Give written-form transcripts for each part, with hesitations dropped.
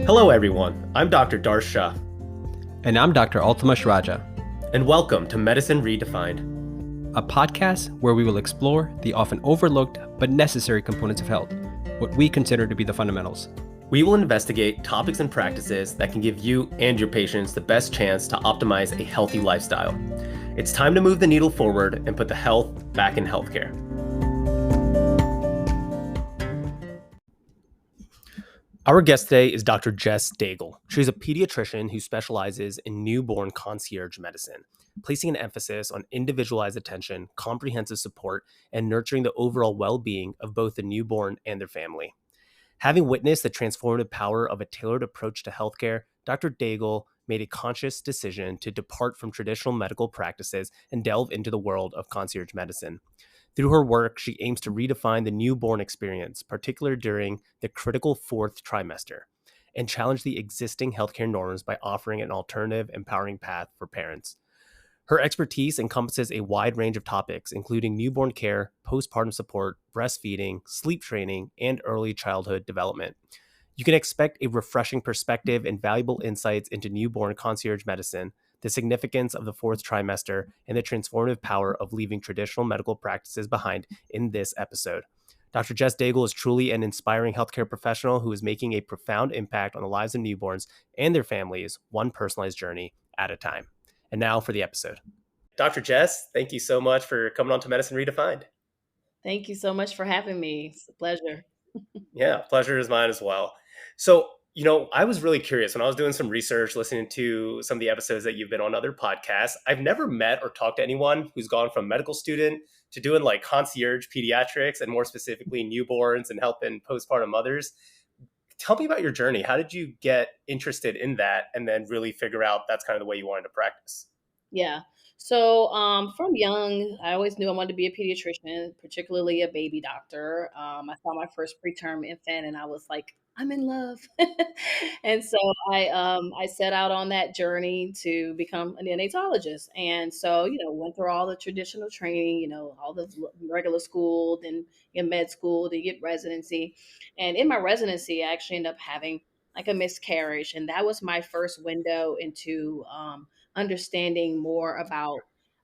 Hello, everyone. I'm Dr. Darsh Shah, And I'm Dr. Altamash Raja, and welcome to Medicine Redefined. a podcast where we will explore the often overlooked but necessary components of health, what we consider to be the fundamentals. We will investigate topics and practices that can give you and your patients the best chance to optimize a healthy lifestyle. It's time to move the needle forward and put the health back in healthcare. Our guest today is Dr. Jess Daigle. She's a pediatrician who specializes in newborn concierge medicine, placing an emphasis on individualized attention, comprehensive support, and nurturing the overall well-being of both the newborn and their family. Having witnessed the transformative power of a tailored approach to healthcare, Dr. Daigle made a conscious decision to depart from traditional medical practices and delve into the world of concierge medicine. Through her work, she aims to redefine the newborn experience, particularly during the critical fourth trimester, and challenge the existing healthcare norms by offering an alternative, empowering path for parents. Her expertise encompasses a wide range of topics, including newborn care, postpartum support, breastfeeding, sleep training, and early childhood development. You can expect a refreshing perspective and valuable insights into newborn concierge medicine, the significance of the fourth trimester, and the transformative power of leaving traditional medical practices behind in this episode. Dr. Jess Daigle is truly an inspiring healthcare professional who is making a profound impact on the lives of newborns and their families, one personalized journey at a time. And now for the episode. Dr. Jess, thank you so much for coming on to Medicine Redefined. Thank you so much for having me. It's a pleasure. Yeah, pleasure is mine as well. So, I was really curious when I was doing some research, listening to some of the episodes that you've been on other podcasts. I've never met or talked to anyone who's gone from medical student to doing like concierge pediatrics and more specifically newborns and helping postpartum mothers. Tell me about your journey. How did you get interested in that and then really figure out that's kind of the way you wanted to practice? Yeah. So from young, I always knew I wanted to be a pediatrician, particularly a baby doctor. I saw my first preterm infant, and I was like, I'm in love. And so I set out on that journey to become a neonatologist. And so went through all the traditional training, all the regular school, then in med school to get residency. And in my residency, I actually ended up having like a miscarriage, and that was my first window into understanding more about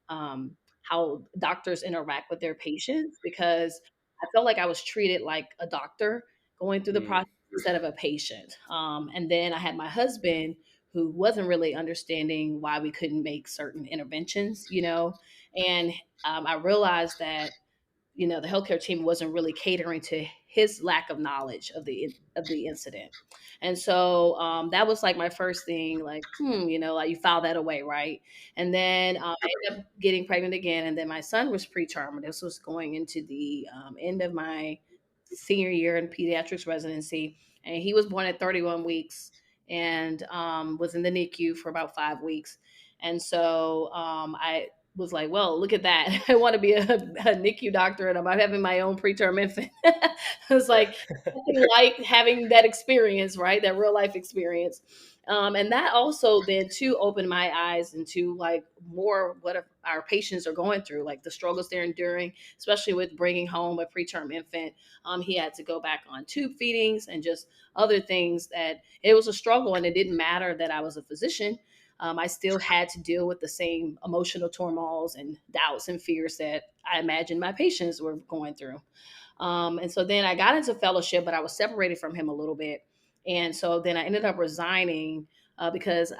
how doctors interact with their patients, because I felt like I was treated like a doctor going through the process instead of a patient. And then I had my husband who wasn't really understanding why we couldn't make certain interventions, and I realized that the healthcare team wasn't really catering to his lack of knowledge of the incident. And so that was like my first thing, like, like you file that away, right? And then I ended up getting pregnant again. And then my son was preterm. This was going into the end of my senior year in pediatrics residency. And he was born at 31 weeks and was in the NICU for about 5 weeks. And so I was like, well, look at that. I want to be a NICU doctor and I'm having my own preterm infant. I was like, nothing like having that experience, right? That real life experience. And that also then too opened my eyes into like more what our patients are going through, like the struggles they're enduring, especially with bringing home a preterm infant. He had to go back on tube feedings and just other things that it was a struggle. And it didn't matter that I was a physician. I still had to deal with the same emotional turmoils and doubts and fears that I imagined my patients were going through. And so then I got into fellowship, but I was separated from him a little bit. And so then I ended up resigning because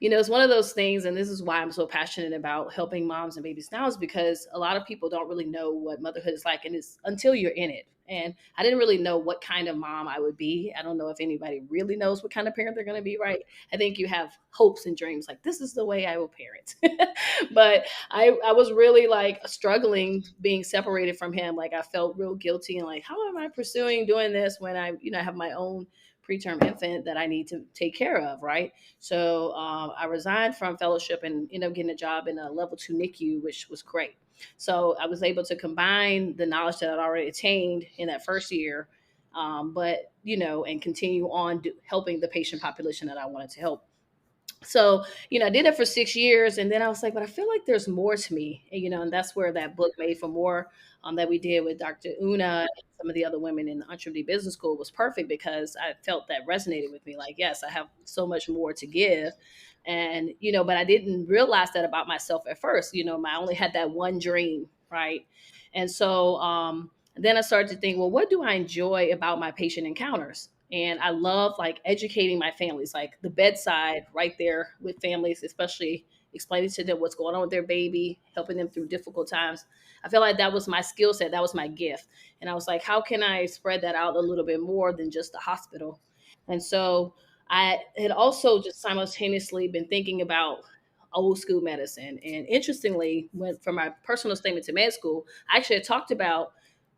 it's one of those things, and this is why I'm so passionate about helping moms and babies now, is because a lot of people don't really know what motherhood is like, and it's until you're in it. And I didn't really know what kind of mom I would be. I don't know if anybody really knows what kind of parent they're going to be, right? I think you have hopes and dreams, like this is the way I will parent. But I was really like struggling being separated from him. Like I felt real guilty and like, how am I pursuing doing this when I have my own preterm infant that I need to take care of, right? So I resigned from fellowship and ended up getting a job in a level 2 NICU, which was great. So I was able to combine the knowledge that I'd already attained in that first year, and continue on helping the patient population that I wanted to help. So, I did it for 6 years, and then I was like, but I feel like there's more to me, and that's where that book Made for More, that we did with Dr. Una and some of the other women in the Entrepreneur Business School was perfect because I felt that resonated with me. Like, yes, I have so much more to give. And, but I didn't realize that about myself at first. I only had that one dream, right? And so, then I started to think, well, what do I enjoy about my patient encounters? And I love like educating my families, like the bedside right there with families, especially explaining to them what's going on with their baby, helping them through difficult times. I feel like that was my skill set, that was my gift. And I was like, how can I spread that out a little bit more than just the hospital? And so I had also just simultaneously been thinking about old school medicine. And interestingly, went from my personal statement to med school, I actually had talked about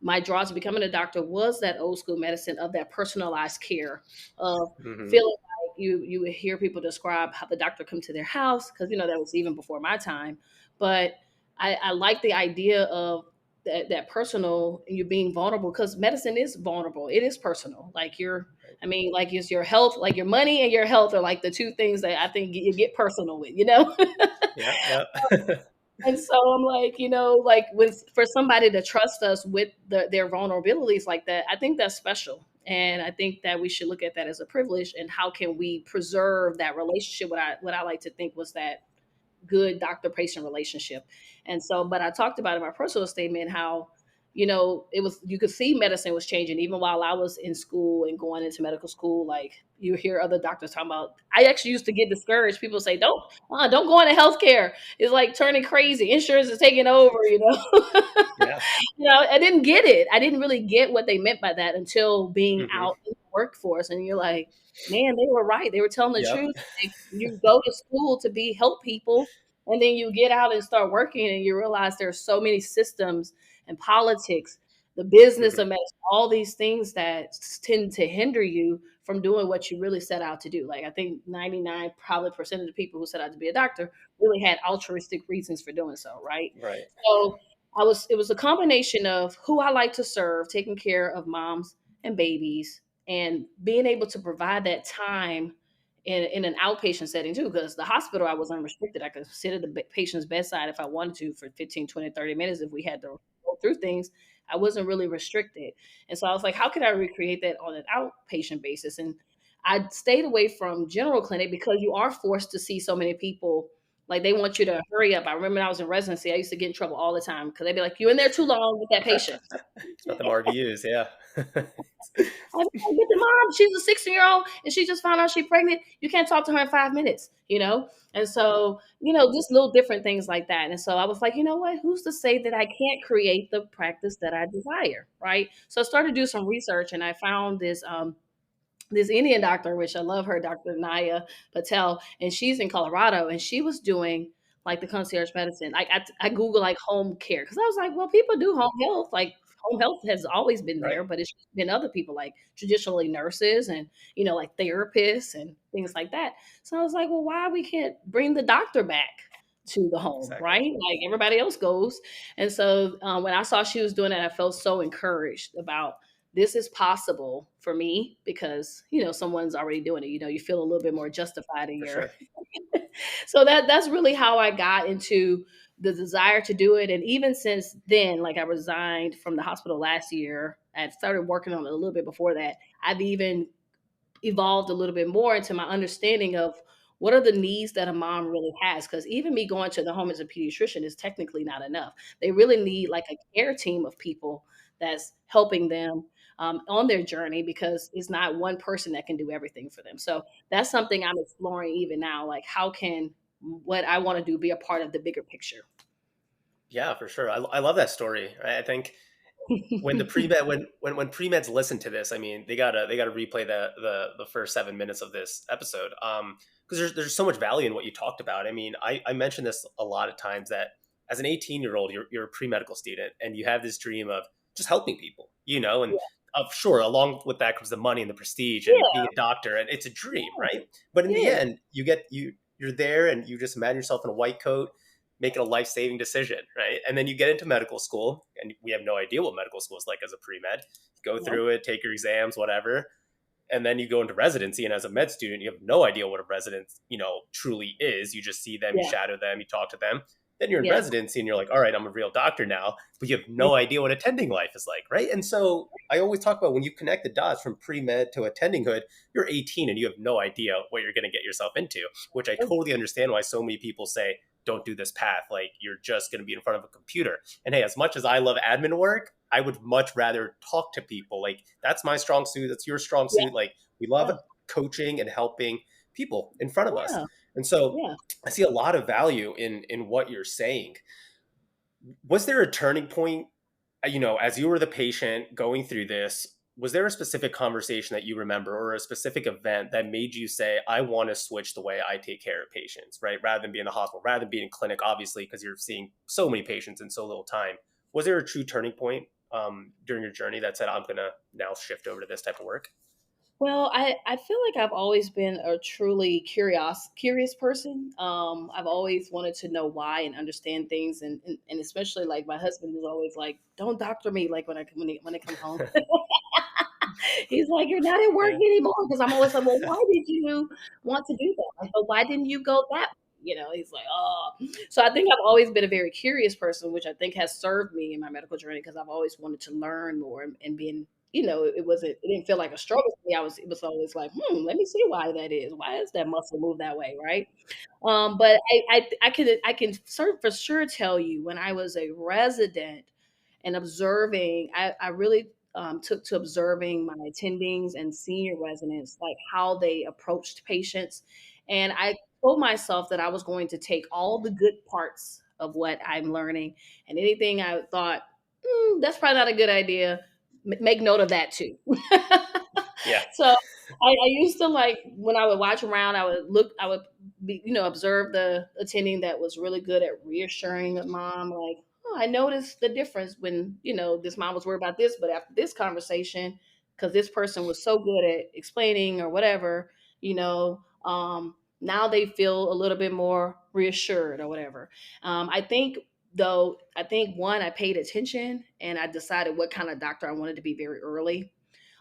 my draw to becoming a doctor was that old school medicine of that personalized care of Mm-hmm. feeling like you would hear people describe how the doctor come to their house because that was even before my time. But I like the idea of that personal, you being vulnerable, because medicine is vulnerable. It is personal. Like like it's your health, like your money and your health are like the two things that I think you get personal with. Yeah, yeah. And so I'm like, like for somebody to trust us with their vulnerabilities like that, I think that's special. And I think that we should look at that as a privilege. And how can we preserve that relationship? What I like to think was that good doctor patient relationship. And so, but I talked about in my personal statement how, it was, you could see medicine was changing even while I was in school and going into medical school. Like you hear other doctors talking about, I actually used to get discouraged. People say, don't go into healthcare. It's like turning crazy. Insurance is taking over. Yeah. I didn't get it. I didn't really get what they meant by that until being Mm-hmm. out in the workforce. And you're like, man, they were right. They were telling the Yep. truth. Like, you go to school to help people, and then you get out and start working, and you realize there's so many systems and politics, the business Mm-hmm. of medicine, all these things that tend to hinder you from doing what you really set out to do. Like I think 99 probably percent of the people who set out to be a doctor really had altruistic reasons for doing so, right? Right. So it was a combination of who I like to serve, taking care of moms and babies, and being able to provide that time in an outpatient setting too, because the hospital I was unrestricted. I could sit at the patient's bedside if I wanted to for 15, 20, 30 minutes if we had to go through things. I wasn't really restricted. And so I was like, how could I recreate that on an outpatient basis? And I stayed away from general clinic because you are forced to see so many people. Like they want you to hurry up. I remember when I was in residency, I used to get in trouble all the time because they'd be like, "You in there too long with that patient." It's about the RVUs. Yeah. I get the mom. She's a 16-year-old and she just found out she's pregnant. You can't talk to her in 5 minutes. And so, just little different things like that. And so I was like, you know what? Who's to say that I can't create the practice that I desire? Right. So I started to do some research and I found this Indian doctor, which I love her, Dr. Naya Patel, and she's in Colorado, and she was doing like the concierge medicine. Like I Google like home care because I was like, well, people do home health. Like home health has always been Right. there, but it's been other people like traditionally nurses and like therapists and things like that. So I was like, well, why we can't bring the doctor back to the home, Exactly. right? Like everybody else goes. And so when I saw she was doing it, I felt so encouraged about this is possible for me because someone's already doing it. You feel a little bit more justified in For your. sure. So that's really how I got into the desire to do it. And even since then, like I resigned from the hospital last year, I started working on it a little bit before that. I've even evolved a little bit more into my understanding of what are the needs that a mom really has. Because even me going to the home as a pediatrician is technically not enough. They really need like a care team of people that's helping them on their journey, because it's not one person that can do everything for them. So that's something I'm exploring even now. Like, how can what I want to do be a part of the bigger picture? Yeah, for sure. I love that story. Right? I think when the pre med when pre meds listen to this, I mean, they gotta replay the first 7 minutes of this episode. Because there's so much value in what you talked about. I mean, I mentioned this a lot of times that as an 18-year-old, you're a pre medical student and you have this dream of just helping people, and sure, along with that comes the money and the prestige and Yeah, being a doctor, and it's a dream, right? But in the yeah, end, you're there and you just imagine yourself in a white coat making a life-saving decision, right? And then you get into medical school, and we have no idea what medical school is like as a pre-med. Go no, through it, take your exams, whatever, And then you go into residency, and as a med student, you have no idea what a resident, truly is. You just see them, you Yeah. shadow them, you talk to them. Then you're in Yeah. residency and you're like, all right, I'm a real doctor now, but you have Yeah. no idea what attending life is like, right? And so I always talk about when you connect the dots from pre-med to attendinghood, you're 18 and you have no idea what you're going to get yourself into, which I totally understand why so many people say, don't do this path. Like, you're just going to be in front of a computer. And hey, as much as I love admin work, I would much rather talk to people. Like, that's my strong suit. That's your strong Yeah. suit. Like, we love Yeah. coaching and helping people in front of us. Yeah. And so Yeah. I see a lot of value in what you're saying. Was there a turning point, as you were the patient going through this? Was there a specific conversation that you remember or a specific event that made you say, I want to switch the way I take care of patients, right? Rather than be in the hospital, rather than being in clinic, obviously, because you're seeing so many patients in so little time. Was there a true turning point during your journey that said, I'm going to now shift over to this type of work? Well, I feel like I've always been a truly curious person. I've always wanted to know why and understand things, and especially like my husband is always like, "Don't doctor me." Like when I come home, he's like, "You're not at work Yeah. anymore," because I'm always like, "Well, why did you want to do that? Like, but why didn't you go that way?" He's like, "Oh." So I think I've always been a very curious person, which I think has served me in my medical journey because I've always wanted to learn more and being it didn't feel like a struggle to me. It was always like, let me see why that is. Why is that muscle move that way, right? But for sure tell you when I was a resident and observing, I really took to observing my attendings and senior residents, like how they approached patients. And I told myself that I was going to take all the good parts of what I'm learning and anything I thought, that's probably not a good idea, make note of that too. Yeah. So I used to like when I would watch around, I would be, observe the attending that was really good at reassuring a mom, like, oh, I noticed the difference when, this mom was worried about this, but after this conversation, because this person was so good at explaining or whatever, now they feel a little bit more reassured or whatever. I think though, one, I paid attention and I decided what kind of doctor I wanted to be very early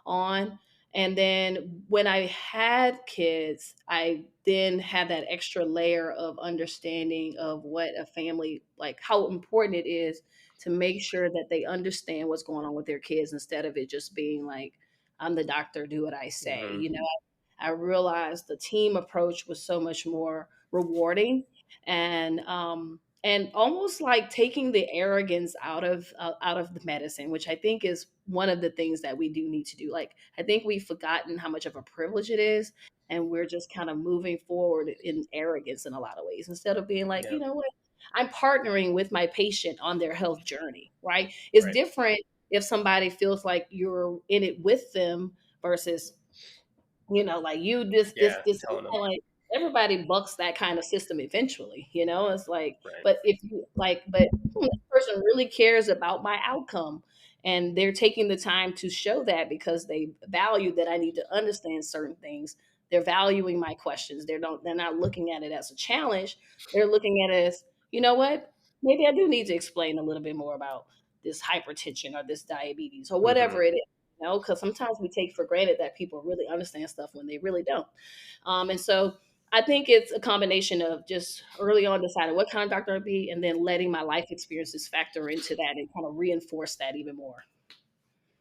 on. And then when I had kids, I then had that extra layer of understanding of what a family, like how important it is to make sure that they understand what's going on with their kids instead of it just being like, I'm the doctor, do what I say. Hmm. I realized the team approach was so much more rewarding and almost like taking the arrogance out of the medicine, which I think is one of the things that we do need to do. Like I think we've forgotten how much of a privilege it is, and we're just kind of moving forward in arrogance in a lot of ways instead of being like, Yeah. you know what, I'm partnering with my patient on their health journey. Right? It's Right. different if somebody feels like you're in it with them versus like you Yeah. this Telling them. like everybody bucks that kind of system eventually, it's like, Right. but if you like, but this person really cares about my outcome and they're taking the time to show that because they value that I need to understand certain things. They're valuing my questions. They're not looking at it as a challenge. They're looking at it as, you know what? Maybe I do need to explain a little bit more about this hypertension or this diabetes or Hmm. whatever it is, because sometimes we take for granted that people really understand stuff when they really don't. And so I think it's a combination of just early on deciding what kind of doctor I'd be and then letting my life experiences factor into that and kind of reinforce that even more.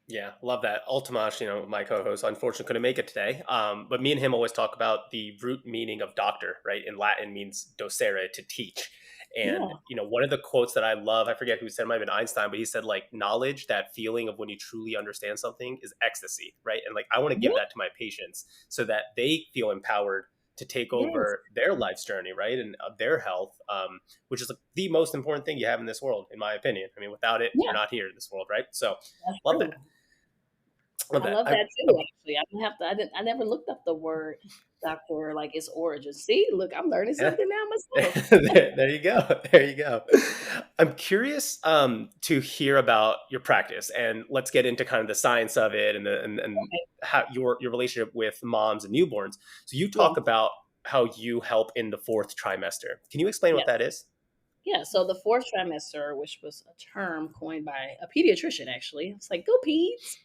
Yeah, love that. Ultimash, my co-host, unfortunately couldn't make it today. But me and him always talk about the root meaning of doctor, right? In Latin means docere, to teach. And, Yeah. one of the quotes that I love, I forget who said, it might have been Einstein, but he said, like, knowledge, that feeling of when you truly understand something is ecstasy, right? And like, I want to give Yeah. that to my patients so that they feel empowered to take Yes. over their life's journey, right? And their health, which is like, the most important thing you have in this world, in my opinion. I mean, without it, you're Yeah. not here in this world, right? So That's love that. true. Love I that. love that too, actually. I don't have to, I never looked up the word doctor, like its origin. See, look, I'm learning Yeah. something now myself. There you go. There you go. I'm curious to hear about your practice, and let's get into kind of the science of it and and Okay. how your relationship with moms and newborns. So you Yeah. talk about how you help in the fourth trimester. Can you explain what Yeah. that is? Yeah, so the fourth trimester, which was a term coined by a pediatrician, actually, it's like go peds.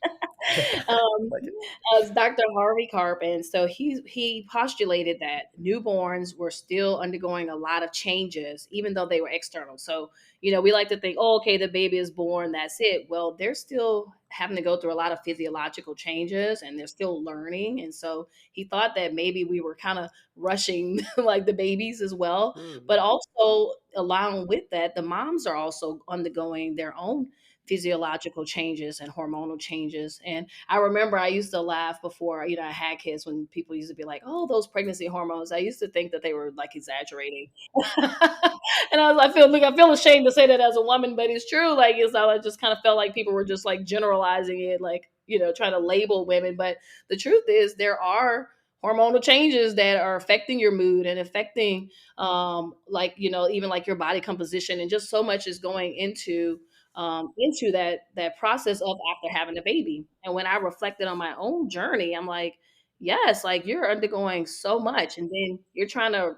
um, Like it. as Dr. Harvey Karp, and so he postulated that newborns were still undergoing a lot of changes, even though they were external. So we like to think, oh, okay, the baby is born, that's it. Well, they're still having to go through a lot of physiological changes, and they're still learning. And so he thought that maybe we were kind of rushing like the babies as well, but Mhm. also along with that, the moms are also undergoing their own physiological changes and hormonal changes. And I remember I used to laugh before, I had kids when people used to be like, oh, those pregnancy hormones. I used to think that they were like exaggerating. And I feel ashamed to say that as a woman, but it's true. Like I just kind of felt like people were just like generalizing it, like, trying to label women. But the truth is there are hormonal changes that are affecting your mood and affecting like even like your body composition, and just so much is going into that process of after having a baby. And when I reflected on my own journey, I'm like, yes, like you're undergoing so much, and then you're trying to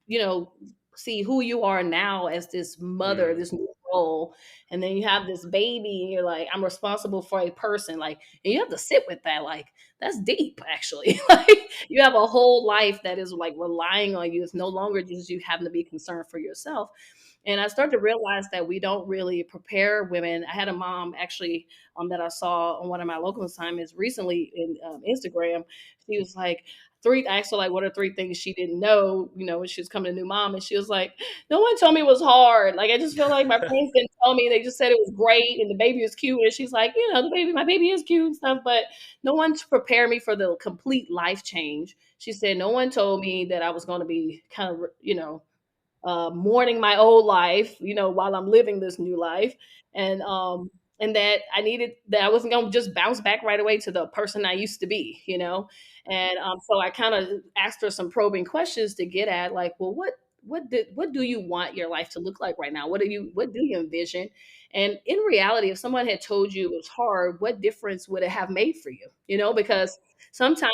you know see who you are now as this mother, Mm. this new role, and then you have this baby, and you're like, I'm responsible for a person, like, and you have to sit with that, like that's deep actually. Like you have a whole life that is like relying on you. It's no longer just you having to be concerned for yourself. And I started to realize that we don't really prepare women. I had a mom actually that I saw on one of my local assignments recently in Instagram. She was like, I asked her like, what are three things she didn't know, when she was coming a new mom, and she was like, no one told me it was hard. Like I just feel like my friends didn't tell me. They just said it was great and the baby is cute. And she's like, my baby is cute and stuff, but no one to prepare me for the complete life change. She said no one told me that I was going to be kind of, mourning my old life, while I'm living this new life, and that I wasn't gonna just bounce back right away to the person I used to be. And so I kind of asked her some probing questions to get at like, well, what do you want your life to look like right now? What do you envision? And in reality, if someone had told you it was hard, what difference would it have made for you? Because sometimes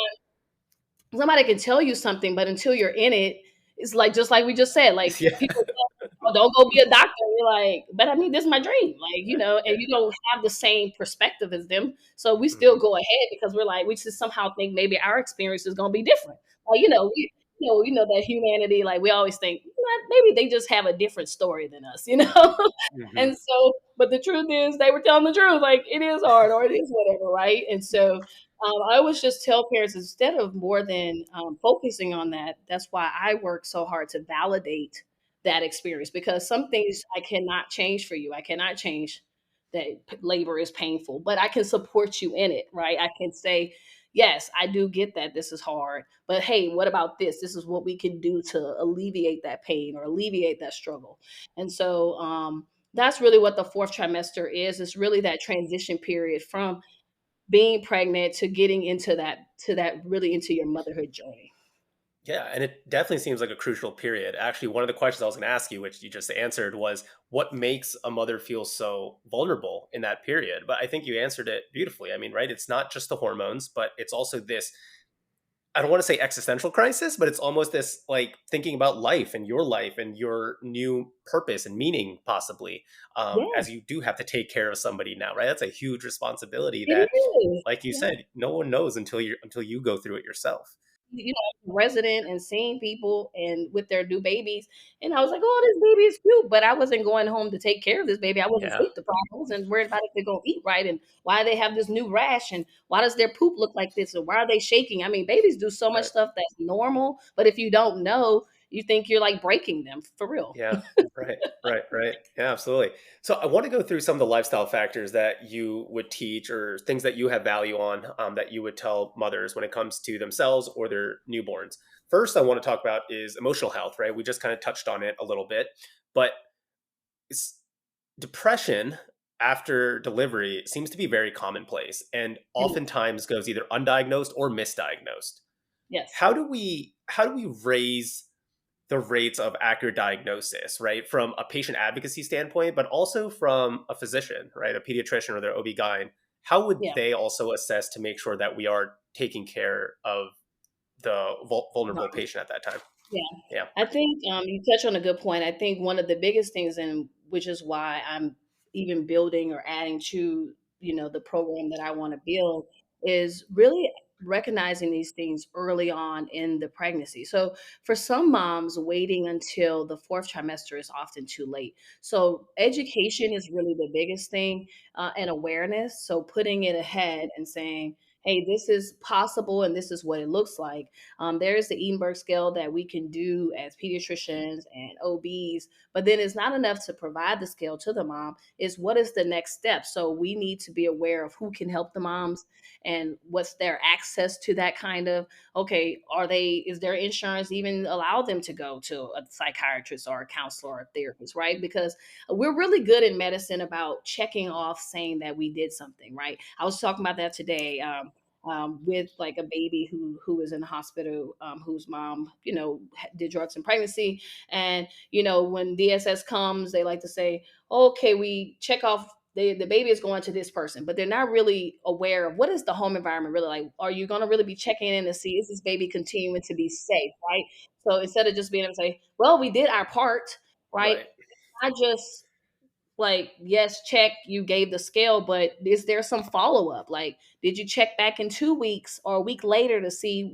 somebody can tell you something, but until you're in it, it's like just like we just said, like Yeah. people tell, oh, don't go be a doctor. You're like, but I mean, this is my dream, like and you don't have the same perspective as them, so we still Mhm. go ahead because we're like we just somehow think maybe our experience is going to be different. Like that humanity, like we always think maybe they just have a different story than us. Mhm. And so, but the truth is, they were telling the truth. Like it is hard, or it is whatever, right? And so, I always just tell parents instead of more than focusing on that. That's why I work so hard to validate that experience, because some things I cannot change for you. I cannot change that labor is painful, but I can support you in it, right? I can say, yes, I do get that this is hard, but hey, what about this? This is what we can do to alleviate that pain or alleviate that struggle. And so, that's really what the fourth trimester is. It's really that transition period from being pregnant to getting into that really into your motherhood journey. Yeah, and it definitely seems like a crucial period. Actually, one of the questions I was going to ask you, which you just answered, was what makes a mother feel so vulnerable in that period? But I think you answered it beautifully. I mean, right? It's not just the hormones, but it's also this, I don't want to say existential crisis, but it's almost this like thinking about life and your new purpose and meaning, possibly, Yeah, as you do have to take care of somebody now, right? That's a huge responsibility it that, is. like you Yeah. said, no one knows until you go through it yourself. Resident and seeing people and with their new babies. And I was like, oh, this baby is cute. But I wasn't going home to take care of this baby. I wasn't Yeah, sleep deprived. I wasn't worried about if they're going to eat right and why they have this new rash and why does their poop look like this and why are they shaking. I mean, babies do so much right. stuff that's normal. But if you don't know, you think you're like breaking them for real. Yeah, right, right, right. Yeah, absolutely. So I want to go through some of the lifestyle factors that you would teach or things that you have value on, that you would tell mothers when it comes to themselves or their newborns. First, I want to talk about is emotional health, right? We just kind of touched on it a little bit, but it's, depression after delivery seems to be very commonplace and It is. oftentimes goes either undiagnosed or misdiagnosed. Yes. How do we raise the rates of accurate diagnosis, right? From a patient advocacy standpoint, but also from a physician, right? A pediatrician or their OB-GYN. How would Yeah. they also assess to make sure that we are taking care of the vulnerable No. patient at that time? Yeah. Yeah. I think, you touch on a good point. I think one of the biggest things, and which is why I'm even building or adding to, the program that I wanna build, is really recognizing these things early on in the pregnancy. So, for some moms, waiting until the 4th trimester is often too late. So, education is really the biggest thing, and awareness. So, putting it ahead and saying, "Hey, this is possible and this is what it looks like." There is the Edinburgh scale that we can do as pediatricians and OBs, but then it's not enough to provide the scale to the mom. Is what is the next step? So we need to be aware of who can help the moms and what's their access to that kind of. Okay, is their insurance even allow them to go to a psychiatrist or a counselor or a therapist, right? Because we're really good in medicine about checking off saying that we did something, right? I was talking about that today. With like a baby who was in the hospital, whose mom, did drugs in pregnancy, and when DSS comes, they like to say, "Okay, we check off." The baby is going to this person, but they're not really aware of what is the home environment really like. Are you going to really be checking in to see is this baby continuing to be safe, right? So instead of just being able to say, "Well, we did our part," right? Right. I just like, yes, check, you gave the scale, but is there some follow up? Like, did you check back in 2 weeks or a week later to see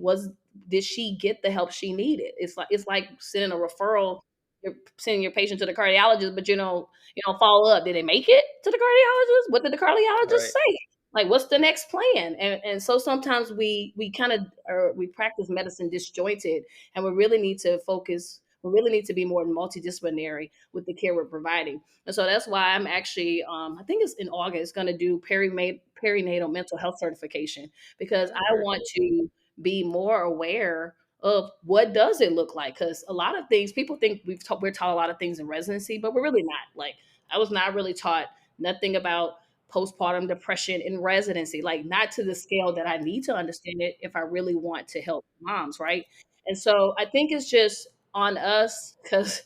did she get the help she needed? It's like sending a referral. You're sending your patient to the cardiologist, but you don't follow up. Did they make it to the cardiologist? What did the cardiologist Right. say? Like, what's the next plan? And so sometimes we kind of we practice medicine disjointed, and we really need to focus. We really need to be more multidisciplinary with the care we're providing. And so that's why I'm actually, I think it's in August, going to do perinatal mental health certification, because Oh, I very want cool. to be more aware of what does it look like. Because a lot of things people think we're taught a lot of things in residency, but we're really not. Like I was not really taught nothing about postpartum depression in residency, like not to the scale that I need to understand it if I really want to help moms, right? And so I think it's just on us because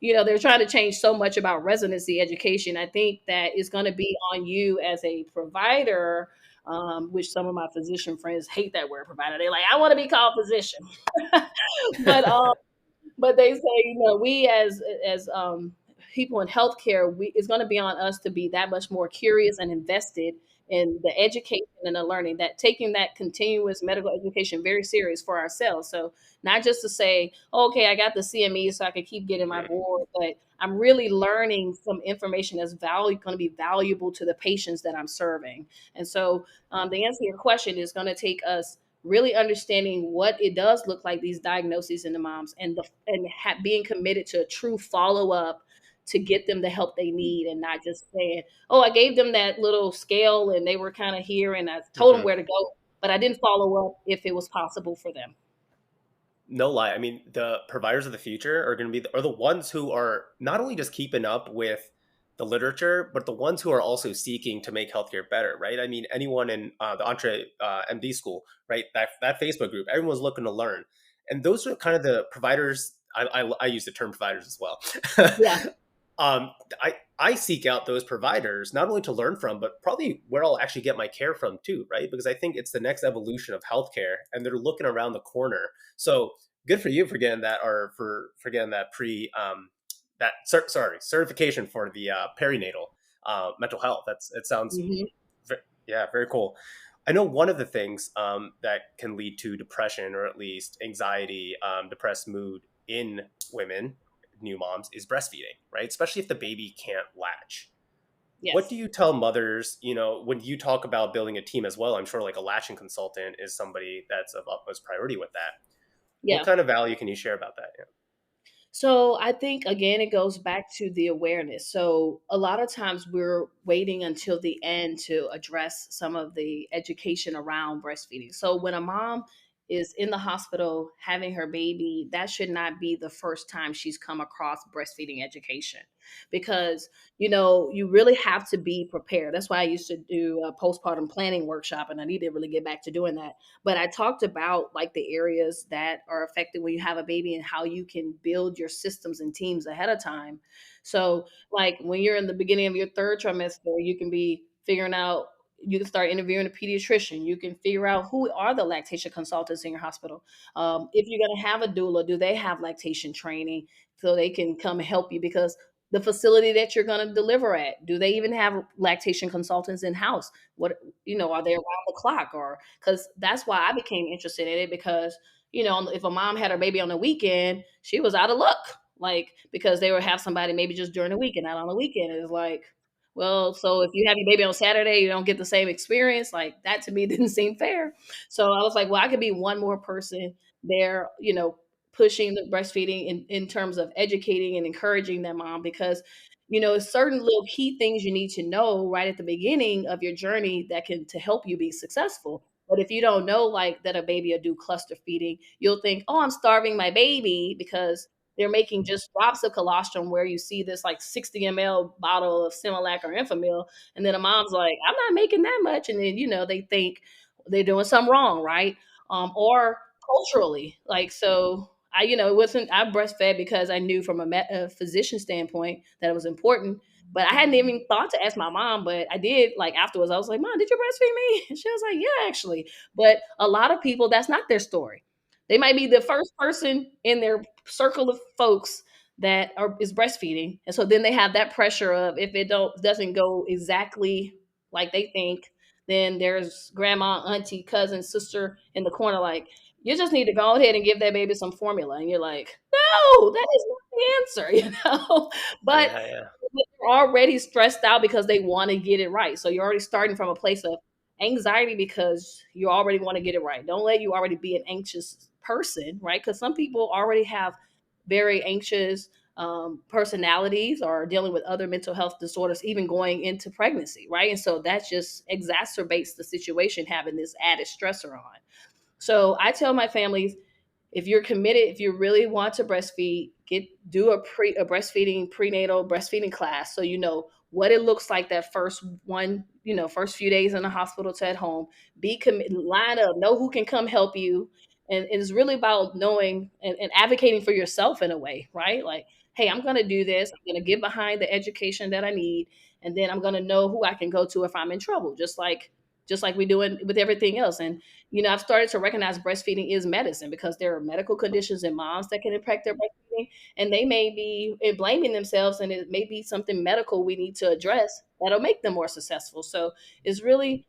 they're trying to change so much about residency education. I think that it's going to be on you as a provider, which some of my physician friends hate that word provider. They're like, I want to be called physician. but but they say, we as people in healthcare, it's going to be on us to be that much more curious and invested in the education and the learning, that taking that continuous medical education very serious for ourselves. So not just to say, okay, I got the CME so I can keep getting my Mhm. board, but I'm really learning some information that's going to be valuable to the patients that I'm serving. And so the answer to your question is going to take us really understanding what it does look like, these diagnoses in the moms, and being committed to a true follow up to get them the help they need, and not just saying, "Oh, I gave them that little scale and they were kind of here, and I told them Mhm. where to go, but I didn't follow up if it was possible for them." No lie. I mean, the providers of the future are going to are the ones who are not only just keeping up with the literature, but the ones who are also seeking to make healthcare better, right? I mean, anyone in the Entre MD school, right? That Facebook group, everyone's looking to learn, and those are kind of the providers. I use the term providers as well. Yeah, um, I seek out those providers not only to learn from, but probably where I'll actually get my care from too, right? Because I think it's the next evolution of healthcare, and they're looking around the corner. So good for you for getting that, or for getting that certification for the perinatal mental health. It sounds hmm yeah, very cool. I know one of the things that can lead to depression, or at least anxiety, depressed mood in women, new moms, is breastfeeding, right? Especially if the baby can't latch. What do yes, you tell mothers, when you talk about building a team as well? I'm sure like a latching consultant is somebody that's of utmost priority with that. What yeah. kind of value can you share about that? Yeah. So I think again it goes back to the awareness. So a lot of times we're waiting until the end to address some of the education around breastfeeding. So when a mom is in the hospital having her baby, that should not be the first time she's come across breastfeeding education, because you really have to be prepared. That's why I used to do a postpartum planning workshop, and I need to really get back to doing that. But I talked about like the areas that are affected when you have a baby and how you can build your systems and teams ahead of time. So, like when you're in the beginning of your 3rd trimester, you can be figuring out You can start interviewing a pediatrician. You can figure out who are the lactation consultants in your hospital. If you're going to have a doula, do they have lactation training so they can come help you? Because the facility that you're going to deliver at, do they even have lactation consultants in house? What, are they around the clock? Or because that's why I became interested in it, because if a mom had her baby on the weekend, she was out of luck. Like, because they would have somebody maybe just during the week and not on the weekend. It's like, well, so if you have your baby on Saturday, you don't get the same experience. Like, that to me didn't seem fair. So I was like, well, I could be one more person there, pushing the breastfeeding in terms of educating and encouraging that mom, because certain little key things you need to know right at the beginning of your journey that can to help you be successful. But if you don't know, like, that a baby will do cluster feeding, you'll think, oh, I'm starving my baby, because they're making just drops of colostrum, where you see this like 60 ml bottle of Similac or Enfamil, and then a mom's like, I'm not making that much, and then they think they're doing something wrong, right? Or culturally, like, so it wasn't, I breastfed because I knew from a physician standpoint that it was important. But I hadn't even thought to ask my mom, but I did, like, afterwards. I was like, Mom, did you breastfeed me? And she was like, yeah, actually. But a lot of people, that's not their story. They might be the first person in their circle of folks that is breastfeeding, and so then they have that pressure of, if it doesn't go exactly like they think, then there's grandma, auntie, cousin, sister in the corner, like, you just need to go ahead and give that baby some formula, and you're like, no, that is not the answer, But Yeah, yeah. they're already stressed out because they want to get it right. So you're already starting from a place of anxiety because you already want to get it right. Don't let you already be an anxious person, right? Because some people already have very anxious personalities, or dealing with other mental health disorders, even going into pregnancy, right? And so that just exacerbates the situation, having this added stressor on. So I tell my families, if you're committed, if you really want to breastfeed, do a breastfeeding prenatal breastfeeding class, so you know what it looks like that first few days in the hospital to at home. Be committed, line up, know who can come help you, and it's really about knowing and advocating for yourself in a way, right? Like, hey, I'm going to do this. I'm going to get behind the education that I need, and then I'm going to know who I can go to if I'm in trouble, just like we do it with everything else. And I've started to recognize breastfeeding is medicine, because there are medical conditions in moms that can impact their breastfeeding, and they may be blaming themselves, and it may be something medical we need to address that'll make them more successful. So it's really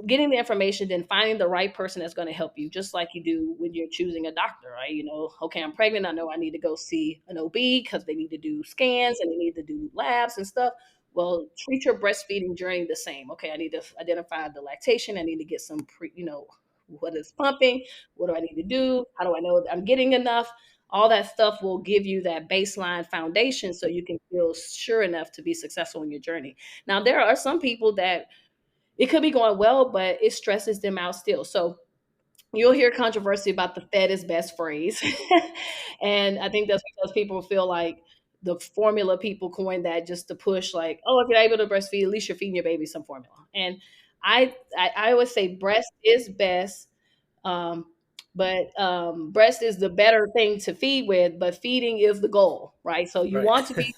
getting the information, then finding the right person that's going to help you, just like you do when you're choosing a doctor, right? Okay, I'm pregnant. I know I need to go see an OB because they need to do scans and they need to do labs and stuff. Well, treat your breastfeeding journey the same. Okay, I need to identify the lactation. I need to get some what is pumping? What do I need to do? How do I know that I'm getting enough? All that stuff will give you that baseline foundation so you can feel sure enough to be successful in your journey. Now, there are some people that it could be going well, but it stresses them out still. So you'll hear controversy about the fed is best phrase. And I think that's because people feel like the formula, people coined that just to push, like, oh, if you're able to breastfeed, at least you're feeding your baby some formula. And I always say breast is best, um, but breast is the better thing to feed with, but feeding is the goal, right? So you Right. want to feed,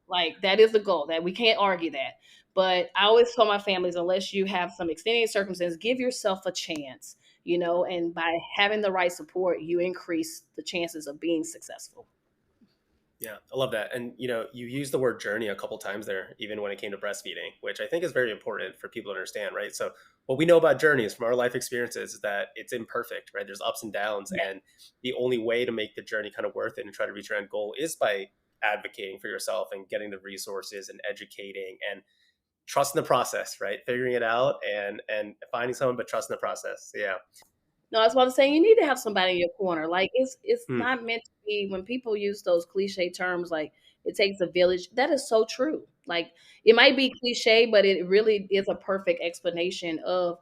like, that is the goal, that we can't argue that. But I always tell my families, unless you have some extenuating circumstance, give yourself a chance, and by having the right support, you increase the chances of being successful. Yeah, I love that. And you used the word journey a couple times there, even when it came to breastfeeding, which I think is very important for people to understand, right? So what we know about journeys from our life experiences is that it's imperfect, right? There's ups and downs, Yeah. and the only way to make the journey kind of worth it and try to reach your end goal is by advocating for yourself and getting the resources and educating and trusting the process, right? Figuring it out and finding someone, but trusting the process. Yeah. No, that's what I'm saying. You need to have somebody in your corner. Like, it's Hmm. not meant to be, when people use those cliche terms like it takes a village. That is so true. Like, it might be cliche, but it really is a perfect explanation of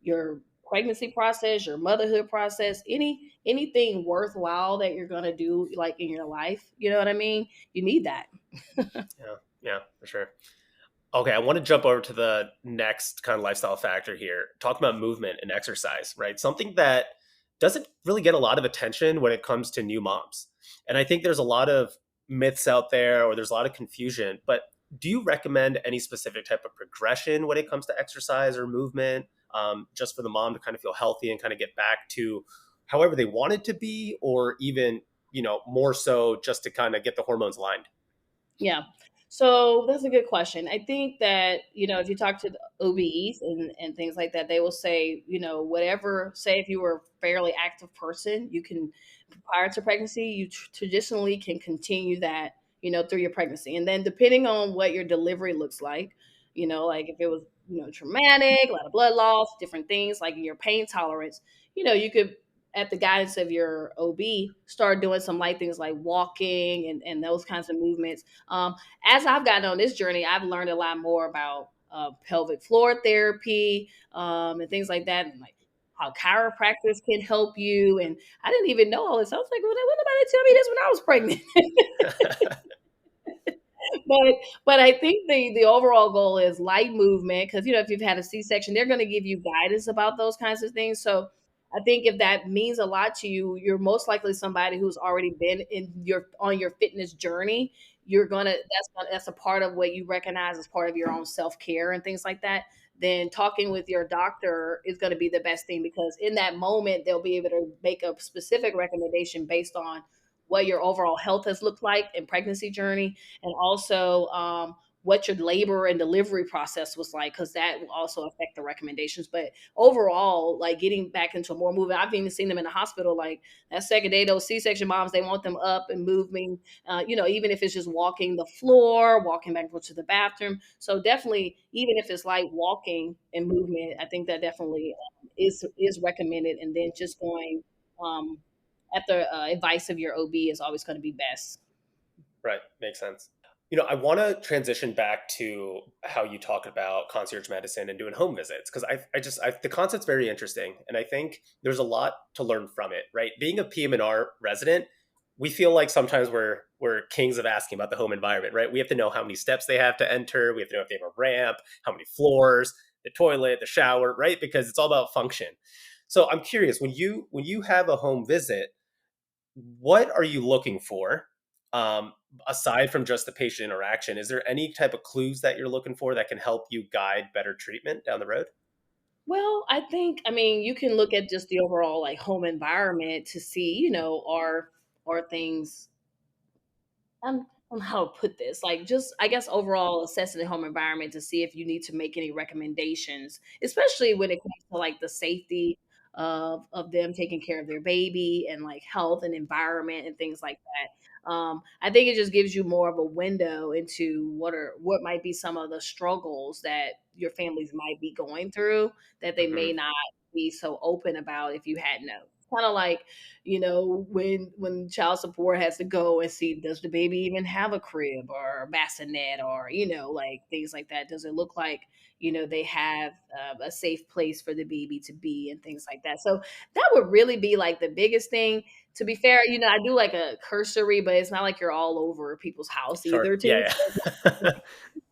your pregnancy process, your motherhood process, anything worthwhile that you're gonna do, like, in your life. You know what I mean? You need that. Yeah. Yeah, for sure. Okay, I want to jump over to the next kind of lifestyle factor here. Talk about movement and exercise, right? Something that doesn't really get a lot of attention when it comes to new moms. And I think there's a lot of myths out there, or there's a lot of confusion, but do you recommend any specific type of progression when it comes to exercise or movement, just for the mom to kind of feel healthy and kind of get back to however they want it to be, or even, more so just to kind of get the hormones aligned? Yeah. So that's a good question. I think that, if you talk to the OBs and things like that, they will say, whatever, say if you were a fairly active person, you can, prior to pregnancy, you traditionally can continue that, through your pregnancy. And then depending on what your delivery looks like if it was, traumatic, a lot of blood loss, different things, like your pain tolerance, you could, at the guidance of your OB, start doing some light things like walking and those kinds of movements. As I've gotten on this journey, I've learned a lot more about pelvic floor therapy and things like that, and like how chiropractors can help you. And I didn't even know all this. I was like, well, when nobody tell me this when I was pregnant? but but I think the overall goal is light movement, because if you've had a C-section, they're going to give you guidance about those kinds of things. So I think if that means a lot to you, you're most likely somebody who's already been on your fitness journey. You're gonna that's a part of what you recognize as part of your own self-care and things like that. Then talking with your doctor is going to be the best thing, because in that moment they'll be able to make a specific recommendation based on what your overall health has looked like in pregnancy journey, and also what your labor and delivery process was like, because that will also affect the recommendations. But overall, like getting back into more movement, I've even seen them in the hospital. Like that second day, those C-section moms, they want them up and moving. Even if it's just walking the floor, walking back and forth to the bathroom. So definitely, even if it's like walking and movement, I think that definitely is recommended. And then just going um, at the advice of your OB is always going to be best. Right. Makes sense. I want to transition back to how you talk about concierge medicine and doing home visits, because the concept's very interesting, and I think there's a lot to learn from it. Right, being a PM&R resident, we feel like sometimes we're kings of asking about the home environment. Right, we have to know how many steps they have to enter. We have to know if they have a ramp, how many floors, the toilet, the shower. Right, because it's all about function. So I'm curious, when you have a home visit, what are you looking for, aside from just the patient interaction? Is there any type of clues that you're looking for that can help you guide better treatment down the road? Well, I mean, you can look at just the overall like home environment to see, are things on how to put this, like just I guess overall assessing the home environment to see if you need to make any recommendations, especially when it comes to like the safety of them taking care of their baby, and like health and environment and things like that. I think it just gives you more of a window into what might be some of the struggles that your families might be going through, that they Hmm. may not be so open about if you had known. Kind of like, when child support has to go and see, does the baby even have a crib or a bassinet, or like things like that? Does it look like they have a safe place for the baby to be, and things like that? So that would really be like the biggest thing. To be fair, I do like a cursory, but it's not like you're all over people's house Sure. either too. Yeah. So Yeah.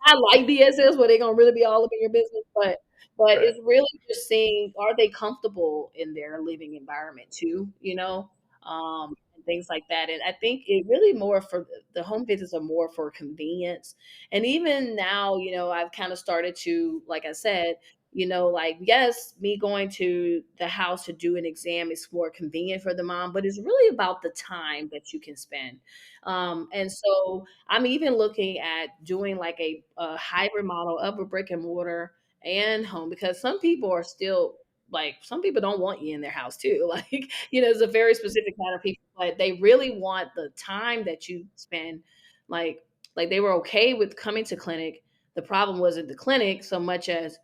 I like DSS where they're gonna really be all up in your business, but Right. it's really just seeing, are they comfortable in their living environment too, and things like that. And I think it really more for the home visits are more for convenience. And even now, I've kind of started to, like I said, like, yes, me going to the house to do an exam is more convenient for the mom, but it's really about the time that you can spend. And so I'm even looking at doing like a hybrid model of a brick and mortar and home, because some people are still like, some people don't want you in their house too. Like, it's a very specific kind of people, but they really want the time that you spend. Like, like they were okay with coming to clinic. The problem wasn't the clinic so much as,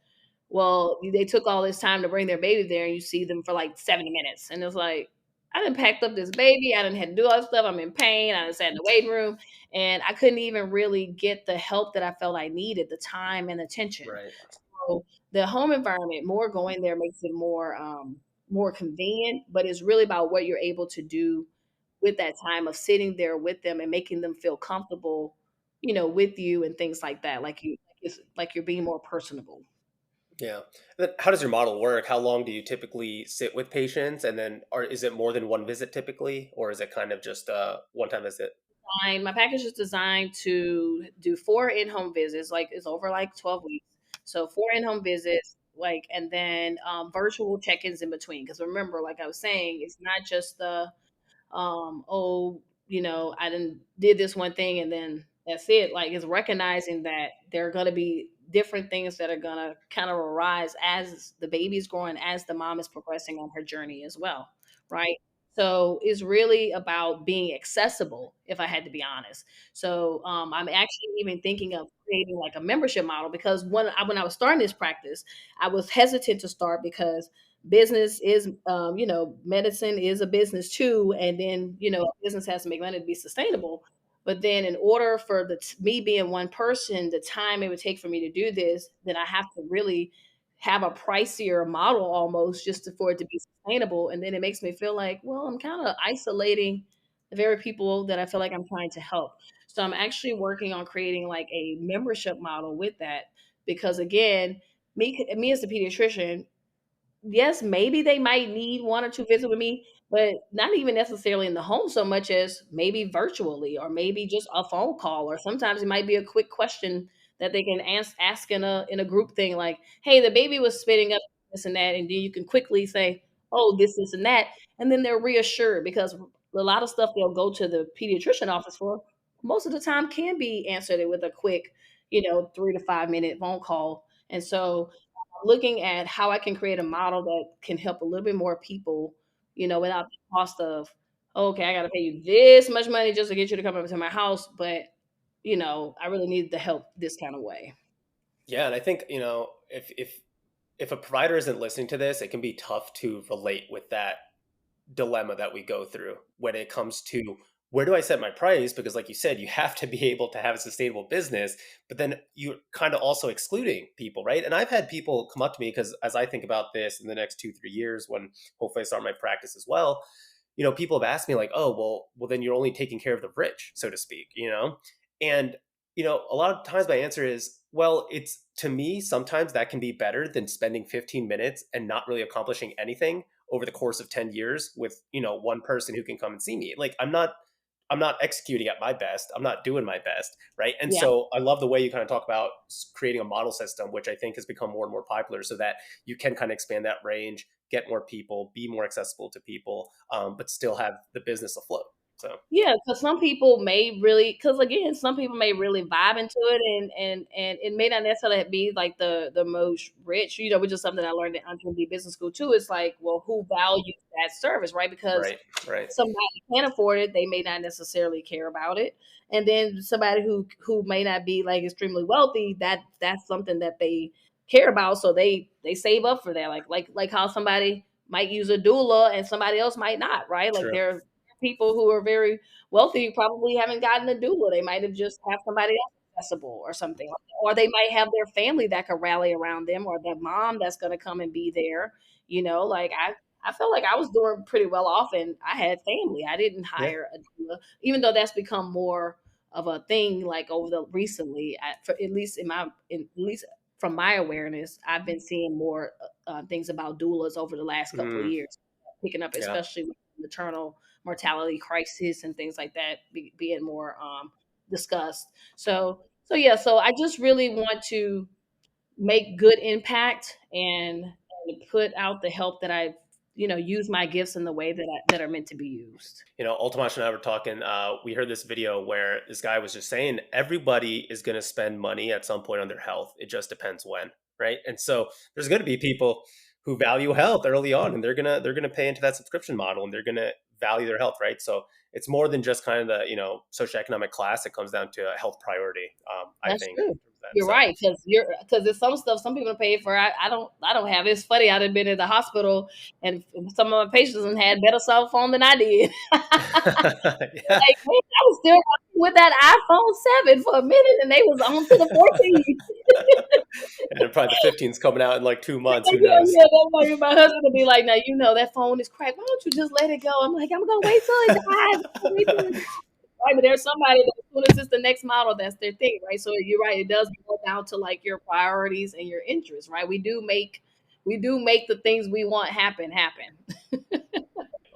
well, they took all this time to bring their baby there, and you see them for like 70 minutes. And it's like, I done packed up this baby. I done had to do all this stuff. I'm in pain. I done sat in the waiting room, and I couldn't even really get the help that I felt I needed, the time and attention. Right. So the home environment, more going there makes it more convenient, but it's really about what you're able to do with that time of sitting there with them and making them feel comfortable, with you and things like that. Like it's like you're being more personable. Yeah. Then how does your model work? How long do you typically sit with patients, and then is it more than one visit typically, or is it kind of just a one-time visit? designed to do 4 in-home visits, like it's over like 12 weeks. So 4 in-home visits, like, and then virtual check-ins in between. Because remember, like I was saying, it's not just the oh, I did this one thing and then that's it. Like, it's recognizing that there are going to be different things that are going to kind of arise as the baby's growing, as the mom is progressing on her journey as well, right? So it's really about being accessible, if I had to be honest. So I'm actually even thinking of creating like a membership model, because when I was starting this practice, I was hesitant to start because business is medicine is a business too, and then business has to make money to be sustainable. But then in order for me being one person, the time it would take for me to do this, then I have to really have a pricier model almost just for it to be sustainable. And then it makes me feel like, well, I'm kind of isolating the very people that I feel like I'm trying to help. So I'm actually working on creating like a membership model with that, because again, me as a pediatrician, yes, maybe they might need 1 or 2 visits with me, but not even necessarily in the home so much as maybe virtually, or maybe just a phone call, or sometimes it might be a quick question that they can ask in a group thing, like, "Hey, the baby was spitting up this and that," and then you can quickly say, "Oh, this, and that," and then they're reassured, because a lot of stuff they'll go to the pediatrician office for, most of the time can be answered with a quick, 3 to 5 minute phone call. And so looking at how I can create a model that can help a little bit more people, without the cost of, "Oh, okay, I got to pay you this much money just to get you to come over to my house." But, I really need the help this kind of way. Yeah, and I think, if a provider isn't listening to this, it can be tough to relate with that dilemma that we go through when it comes to where do I set my price? Because, like you said, you have to be able to have a sustainable business, but then you're kind of also excluding people, right? And I've had people come up to me because as I think about this in the next 2, 3 years, when hopefully I start my practice as well, people have asked me like, oh, well, then you're only taking care of the rich, so to speak, and a lot of times my answer is, well, it's to me, sometimes that can be better than spending 15 minutes and not really accomplishing anything over the course of 10 years with, one person who can come and see me. Like I'm not executing at my best. I'm not doing my best. Right. And Yeah. so I love the way you kind of talk about creating a model system, which I think has become more and more popular so that you can kind of expand that range, get more people, be more accessible to people, but still have the business afloat. So, Yeah, because some people may really, because again, some people may really vibe into it, and it may not necessarily be like the most rich, which is something I learned in entrepreneur business school too. It's like, well, who values that service, right? Because right. Right. somebody can't afford it, they may not necessarily care about it. And then somebody who may not be like extremely wealthy, that's something that they care about, so they save up for that. Like how somebody might use a doula and somebody else might not, right? Like True. there are people who are very wealthy who probably haven't gotten a doula. They might have just have somebody else accessible or something like that. Or they might have their family that could rally around them, or their mom that's going to come and be there. Like I felt like I was doing pretty well off, and I had family. I didn't Yeah. hire a doula, even though that's become more of a thing. Like over the recently, at least at least from my awareness, I've been seeing more things about doulas over the last couple of Mm, years, picking up, yeah. especially with maternal mortality crisis and things like that being more discussed. So yeah, so I just really want to make good impact, and put out the help that I use my gifts in the way that are meant to be used. Ultimash and I were talking. We heard this video where this guy was just saying everybody is going to spend money at some point on their health. It just depends when, right? And so there's going to be people who value health early on, and they're gonna pay into that subscription model, and they're going to value their health, right? So it's more than just kind of the socioeconomic class. It comes down to a health priority. I That's think true. in terms of that. You're So right, because there's some stuff some people pay for. I don't have. It's funny. I've been in the hospital, and some of my patients have had better cell phone than I did. yeah. Like, man, I was still rocking with that iPhone 7 for a minute, and they was on to the 14. And then probably the 15's coming out in like 2 months. Who Yeah, knows? yeah. That's like my husband would be like, "Now that phone is cracked. Why don't you just let it go?" I'm like, "I'm gonna wait till it dies. I'm gonna wait till it dies." Right, but there's somebody that as soon as it's the next model, that's their thing, right? So you're right. It does go down to like your priorities and your interests, right? We do make the things we want happen.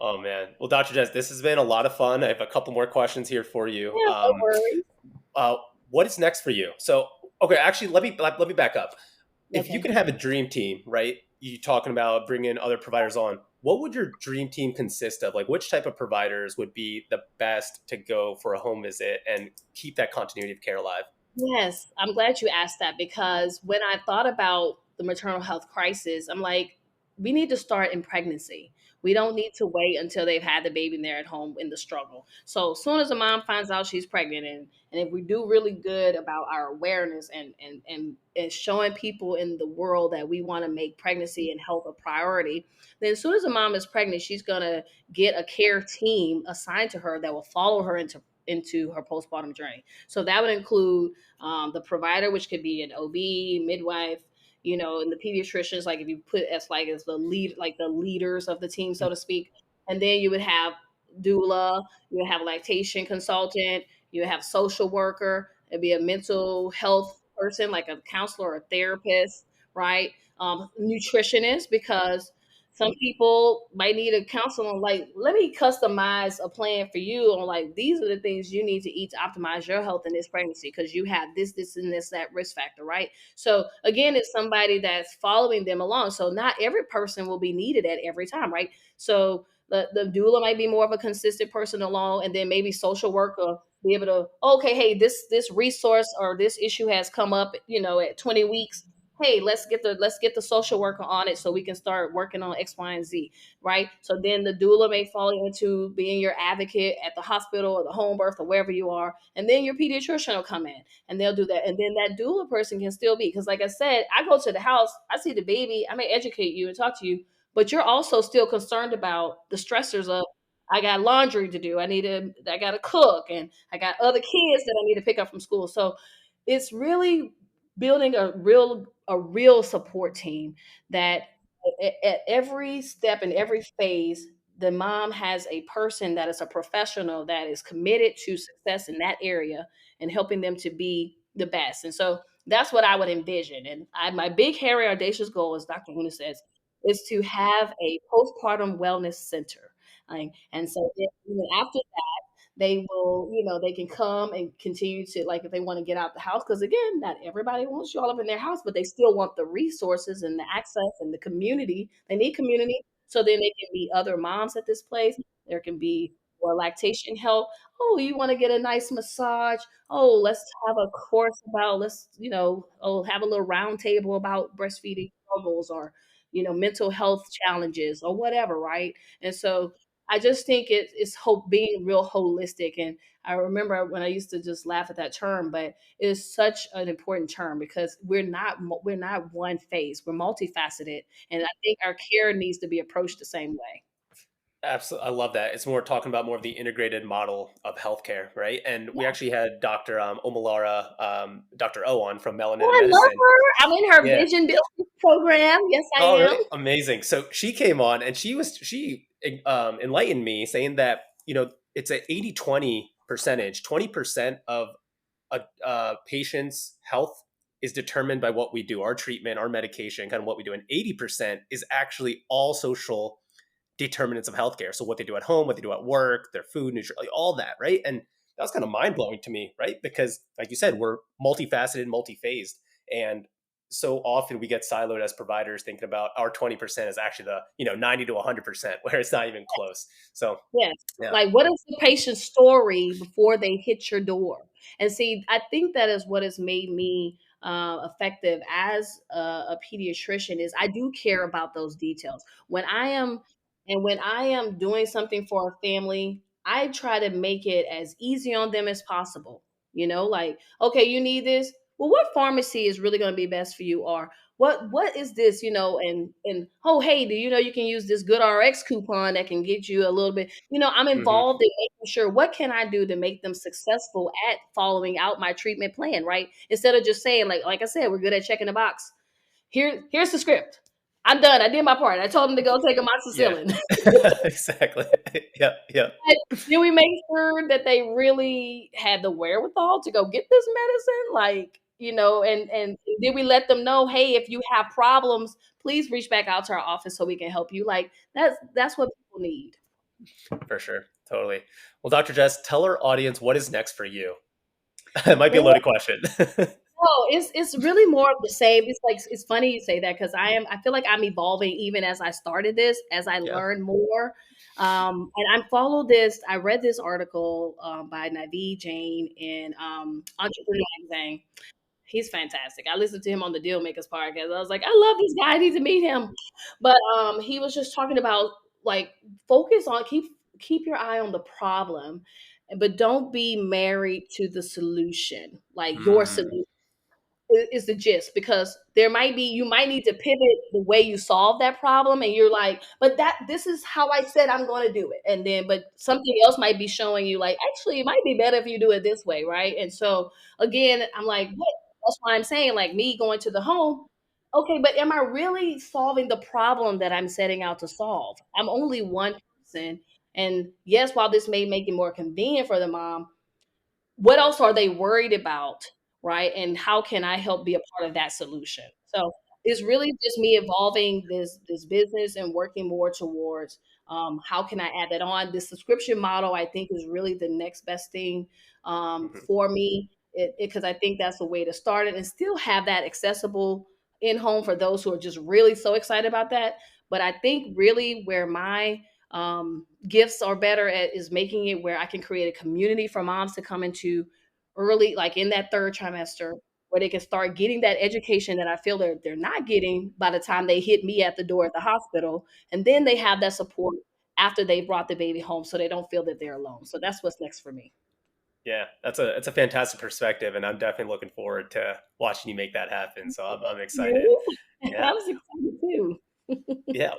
Oh man. Well, Dr. Jess, this has been a lot of fun. I have a couple more questions here for you. Yeah, no worries. Uh, what is next for you? So, okay, actually, let me back up. If you Okay. could have a dream team, right? You talking about bringing other providers on. What would your dream team consist of? Like, which type of providers would be the best to go for a home visit and keep that continuity of care alive? Yes, I'm glad you asked that because when I thought about the maternal health crisis, I'm like, we need to start in pregnancy. We don't need to wait until they've had the baby and they're at home in the struggle. So as soon as a mom finds out she's pregnant, and if we do really good about our awareness and showing people in the world that we want to make pregnancy and health a priority, then as soon as a mom is pregnant, she's gonna get a care team assigned to her that will follow her into her postpartum journey. So that would include the provider, which could be an OB, midwife, and the pediatricians, like if you put as like as the lead, like the leaders of the team, so to speak. And then you would have doula, you would have lactation consultant, you would have social worker, it'd be a mental health person, like a counselor or a therapist, right? Nutritionist, because some people might need a counselor on like, let me customize a plan for you on like these are the things you need to eat to optimize your health in this pregnancy because you have this, and this, that risk factor, right? So again, it's somebody that's following them along. So not every person will be needed at every time, right? So the doula might be more of a consistent person along, and then maybe social worker be able to, okay, hey, this resource or this issue has come up, at 20 weeks. Hey, let's get the social worker on it so we can start working on X, Y, and Z, right? So then the doula may fall into being your advocate at the hospital or the home birth or wherever you are, and then your pediatrician will come in and they'll do that, and then that doula person can still be, because like I said, I go to the house, I see the baby, I may educate you and talk to you, but you're also still concerned about the stressors of I got laundry to do, I got to cook, and I got other kids that I need to pick up from school. So it's really building a real support team that at every step and every phase the mom has a person that is a professional that is committed to success in that area and helping them to be the best. And so that's what I would envision. And my big hairy audacious goal, as Dr. Huna says, is to have a postpartum wellness center. And so then even after they will, they can come and continue to, like, if they want to get out the house, because again, not everybody wants you all up in their house, but they still want the resources and the access and the community. They need community. So then they can be other moms at this place. There can be more lactation help. Oh, you want to get a nice massage? Oh, let's have a course about, have a little round table about breastfeeding struggles or, mental health challenges or whatever, right? And so I just think it's hope being real holistic. And I remember when I used to just laugh at that term, but it is such an important term because we're not one phase. We're multifaceted, and I think our care needs to be approached the same way. Absolutely, I love that. It's more talking about more of the integrated model of healthcare, right? And we Yeah. actually had Dr. Omalara, Dr. O on from Oh, Melanin I love Medicine. her. I'm in her Yeah. vision building program. Yes, I Oh, am. really? Amazing. So she came on and she enlightened me saying that, it's a 80-20 percentage. 20% of a patient's health is determined by what we do, our treatment, our medication, kind of what we do. And 80% is actually all social determinants of healthcare. So what they do at home, what they do at work, their food, nutrition, like all that, right? And that was kind of mind blowing to me, right? Because like you said, we're multifaceted, multi-phased. And so often we get siloed as providers thinking about our 20% is actually the, 90 to 100%, where it's not even close. So Yes. yeah. Like, what is the patient's story before they hit your door? And see, I think that is what has made me effective as a pediatrician is I do care about those details. When I am doing something for a family, I try to make it as easy on them as possible. Like, okay, you need this. Well, what pharmacy is really going to be best for you? Or what is this, and oh, hey, do you know you can use this good RX coupon that can get you a little bit, I'm Hmm. involved in making sure what can I do to make them successful at following out my treatment plan, right? Instead of just saying, like I said, we're good at checking the box. Here's the script. I'm done. I did my part. I told them to go take Yeah, amoxicillin. exactly. Yep. Yep. But did we make sure that they really had the wherewithal to go get this medicine? Like, and did we let them know, hey, if you have problems, please reach back out to our office so we can help you? Like that's what people need. For sure. Totally. Well, Dr. Jess, tell our audience what is next for you. It might be a Well, loaded question. no, it's really more of the same. It's like it's funny you say that because I feel like I'm evolving even as I started this, as I Yeah. learn more. And I follow this. I read this article by Naveed Jain in Entrepreneur Magazine. He's fantastic. I listened to him on the Deal Makers podcast. I was like, I love this guy. I need to meet him. But he was just talking about like focus on keep your eye on the problem, but don't be married to the solution, like your Mm, solution is the gist because there might be you might need to pivot the way you solve that problem and you're like but that this is how I said I'm going to do it and then but something else might be showing you like actually it might be better if you do it this way, right? And so again I'm like what that's why I'm saying like me going to the home, okay, but am I really solving the problem that I'm setting out to solve? I'm only one person, and yes, while this may make it more convenient for the mom, what else are they worried about, right? And how can I help be a part of that solution? So it's really just me evolving this business and working more towards how can I add that on. The subscription model I think is really the next best thing mhm. for me because I think that's a way to start it and still have that accessible in home for those who are just really so excited about that. But I think really where my gifts are better at is making it where I can create a community for moms to come into early, like in that third trimester, where they can start getting that education that I feel they're not getting by the time they hit me at the door at the hospital, and then they have that support after they brought the baby home, so they don't feel that they're alone. So that's what's next for me. Yeah, that's a fantastic perspective, and I'm definitely looking forward to watching you make that happen. So I'm excited. You, Yeah, I was excited too. yeah.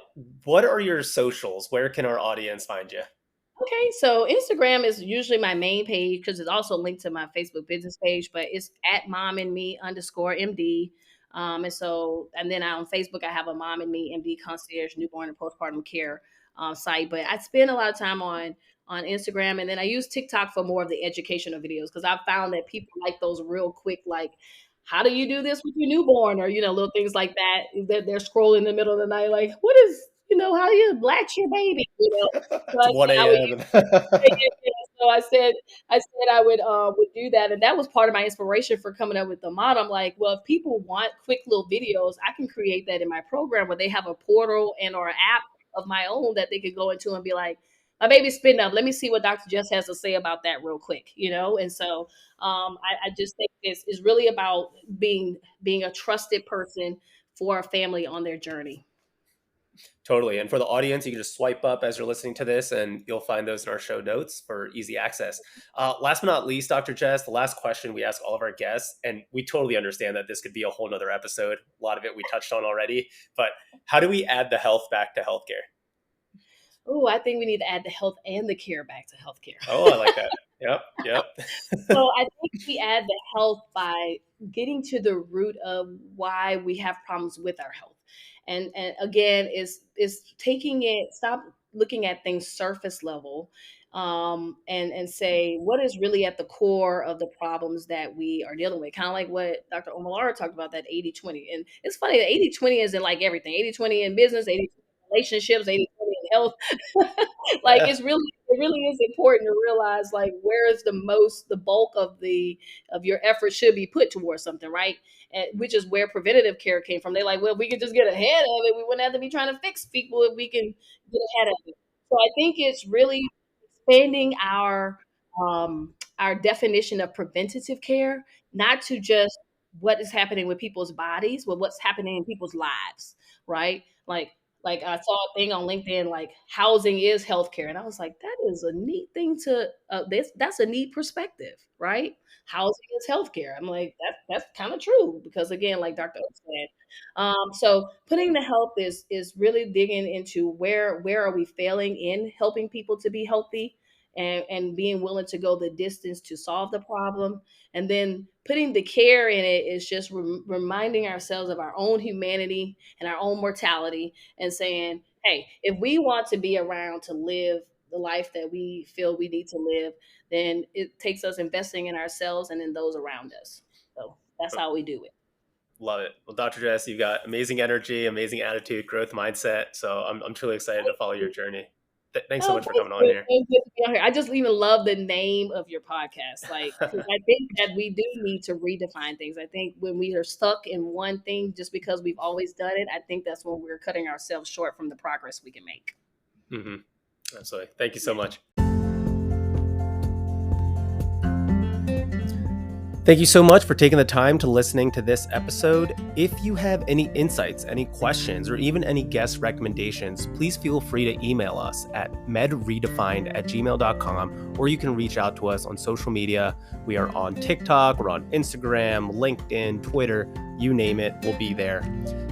What are your socials? Where can our audience find you? Okay, so Instagram is usually my main page because it's also linked to my Facebook business page, but it's at mom and me underscore MD. And then on Facebook, I have a mom and me MD concierge newborn and postpartum care site. But I spend a lot of time on Instagram, and then I use TikTok for more of the educational videos because I've found that people like those real quick, like how do you do this with your newborn, or little things like that. They're scrolling in the middle of the night, like what is how do you latch your baby, So It's 1 I would a.m. yeah, yeah, yeah. So I said I would do that, and that was part of my inspiration for coming up with the model. I'm like, well, if people want quick little videos, I can create that in my program where they have a portal and or app of my own that they could go into and be like, my baby's spitting up. Let me see what Dr. Jess has to say about that real quick, And so I just think this is really about being a trusted person for a family on their journey. Totally. And for the audience, you can just swipe up as you're listening to this, and you'll find those in our show notes for easy access. Last but not least, Dr. Jess, the last question we ask all of our guests, and we totally understand that this could be a whole nother episode. A lot of it we touched on already, but how do we add the health back to healthcare? Oh, I think we need to add the health and the care back to healthcare. Oh, I like that. Yep. Yep. So I think we add the health by getting to the root of why we have problems with our health. And again, is taking it, stop looking at things surface level, and say what is really at the core of the problems that we are dealing with. Kind of like what Dr. Omalara talked about, that 80-20. And it's funny that 80-20 is in like everything. 80-20 in business, 80 relationships, 80-20 in health. Like Yeah. it really is important to realize like where is the bulk of your effort should be put towards something, right? And which is where preventative care came from. They're like, well, if we could just get ahead of it, we wouldn't have to be trying to fix people if we can get ahead of it. So I think it's really expanding our definition of preventative care, not to just what is happening with people's bodies, but what's happening in people's lives, right? Like I saw a thing on LinkedIn, like housing is healthcare, and I was like, that is a neat thing to. That's a neat perspective, right? Housing is healthcare. I'm like, that's kind of true because again, like Dr. O said, so putting the health is really digging into where are we failing in helping people to be healthy, and being willing to go the distance to solve the problem, and then putting the care in it is just reminding ourselves of our own humanity and our own mortality and saying, hey, if we want to be around to live the life that we feel we need to live, then it takes us investing in ourselves and in those around us. So that's how we do it. Love it. Well, Dr. Jess, you've got amazing energy, amazing attitude, growth mindset. So I'm truly excited to follow your journey. Thanks so Oh, much for coming on thank here. you. So good to be on here. I just even love the name of your podcast, like, because I think that we do need to redefine things. I think when we are stuck in one thing just because we've always done it, I think that's when we're cutting ourselves short from the progress we can make. Hmm. Absolutely. Thank you so Yeah. much. Thank you so much for taking the time to listening to this episode. If you have any insights, any questions, or even any guest recommendations, please feel free to email us at medredefined@gmail.com, or you can reach out to us on social media. We are on TikTok, we're on Instagram, LinkedIn, Twitter, you name it, we'll be there.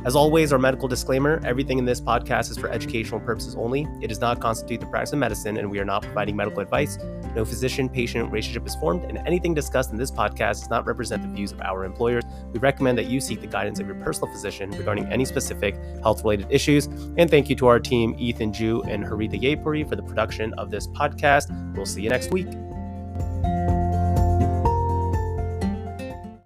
As always, our medical disclaimer, everything in this podcast is for educational purposes only. It does not constitute the practice of medicine, and we are not providing medical advice. No physician-patient relationship is formed, and anything discussed in this podcast does not represent the views of our employers. We recommend that you seek the guidance of your personal physician regarding any specific health-related issues. And thank you to our team, Ethan Ju and Haritha Yapuri, for the production of this podcast. We'll see you next week.